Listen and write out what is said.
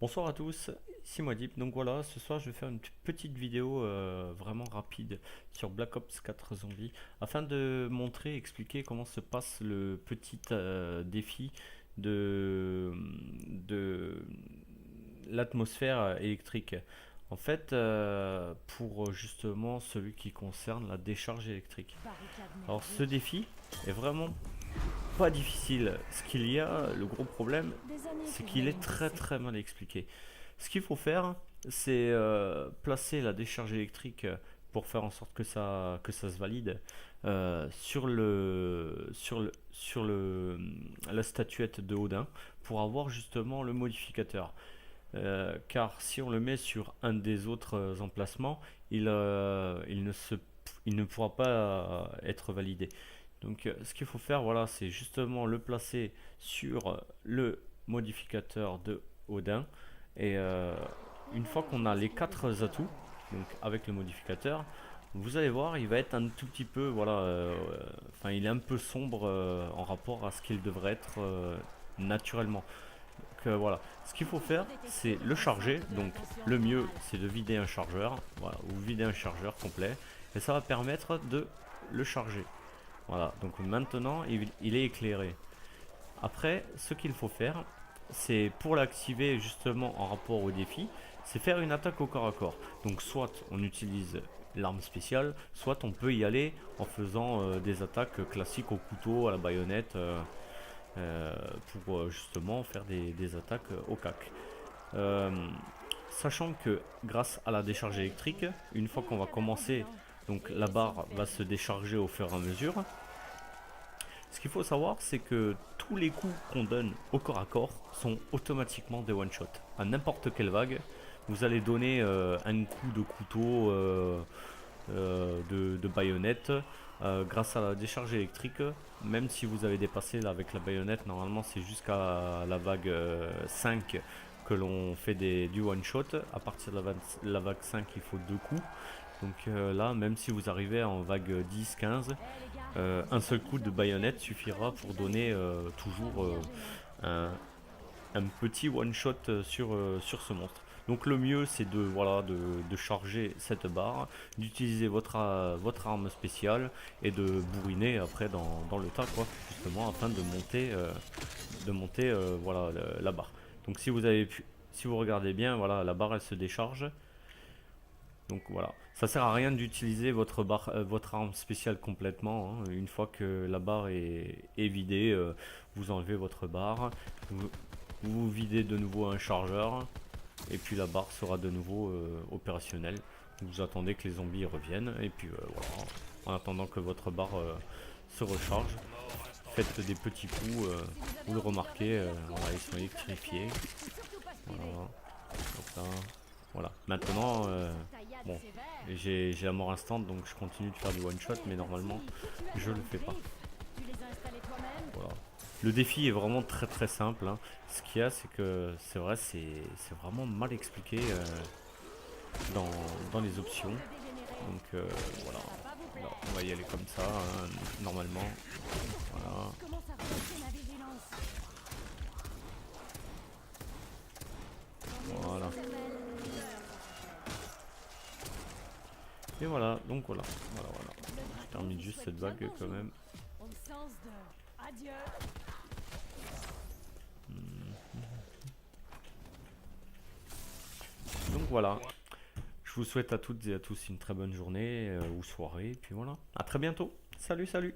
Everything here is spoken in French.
Bonsoir à tous, ici Modip. Donc voilà, ce soir je vais faire une petite vidéo vraiment rapide sur Black Ops 4 Zombies afin de montrer, expliquer comment se passe le petit défi de l'atmosphère électrique. En fait, pour justement celui qui concerne la décharge électrique. Alors ce défi est vraiment pas difficile. Ce qu'il y a, le gros problème, c'est qu'il est très très mal expliqué. Ce qu'il faut faire, c'est placer la décharge électrique pour faire en sorte que ça se valide sur la statuette de Odin pour avoir justement le modificateur. Car si on le met sur un des autres emplacements, il ne pourra pas être validé. Donc ce qu'il faut faire, voilà, c'est justement le placer sur le modificateur de Odin. Et une fois qu'on a les quatre atouts, donc avec le modificateur, vous allez voir, il va être un tout petit peu, voilà, enfin il est un peu sombre en rapport à ce qu'il devrait être naturellement. Donc voilà, ce qu'il faut faire, c'est le charger. Donc le mieux, c'est de vider un chargeur, voilà, ou vider un chargeur complet, et ça va permettre de le charger. Voilà, donc maintenant il est éclairé. Après, ce qu'il faut faire, c'est pour l'activer justement en rapport au défi, c'est faire une attaque au corps à corps. Donc soit on utilise l'arme spéciale, soit on peut y aller en faisant des attaques classiques au couteau, à la baïonnette, euh, pour justement faire des attaques au cac. Euh, Sachant que grâce à la décharge électrique, une fois qu'on va commencer, donc la barre va se décharger au fur et à mesure. Ce qu'il faut savoir, c'est que tous les coups qu'on donne au corps à corps sont automatiquement des one-shot. À n'importe quelle vague, vous allez donner un coup de couteau, de baïonnette, grâce à la décharge électrique. Même si vous avez dépassé là, avec la baïonnette, normalement c'est jusqu'à la vague 5 que l'on fait du one-shot. À partir de la vague 5, il faut deux coups. Donc là, même si vous arrivez en vague 10-15, un seul coup de baïonnette suffira pour donner toujours un petit one shot sur ce monstre. Donc le mieux c'est voilà, de charger cette barre, d'utiliser votre arme spéciale et de bourriner après dans le tas quoi, justement afin de monter voilà, la barre. Donc si vous regardez bien, voilà, la barre elle se décharge. Donc voilà, ça sert à rien d'utiliser votre arme spéciale complètement, hein. Une fois que la barre est vidée, vous enlevez votre barre, vous videz de nouveau un chargeur, et puis la barre sera de nouveau opérationnelle. Vous attendez que les zombies reviennent, et puis voilà, en attendant que votre barre se recharge, faites des petits coups, vous le remarquez, voilà, ils sont électrifiés. Voilà. Donc là, voilà. Maintenant, bon, j'ai la mort instant, donc je continue de faire du one shot, mais normalement, je le fais pas. Voilà. Le défi est vraiment très très simple, hein. Ce qu'il y a, c'est que c'est vrai, c'est vraiment mal expliqué dans, dans les options. Donc voilà. Là, on va y aller comme ça, hein, normalement. Voilà. Voilà. Et voilà, donc voilà. Voilà, voilà. Je termine juste cette vague quand même. Donc voilà. Je vous souhaite à toutes et à tous une très bonne journée ou soirée. Et puis voilà. À très bientôt. Salut, salut.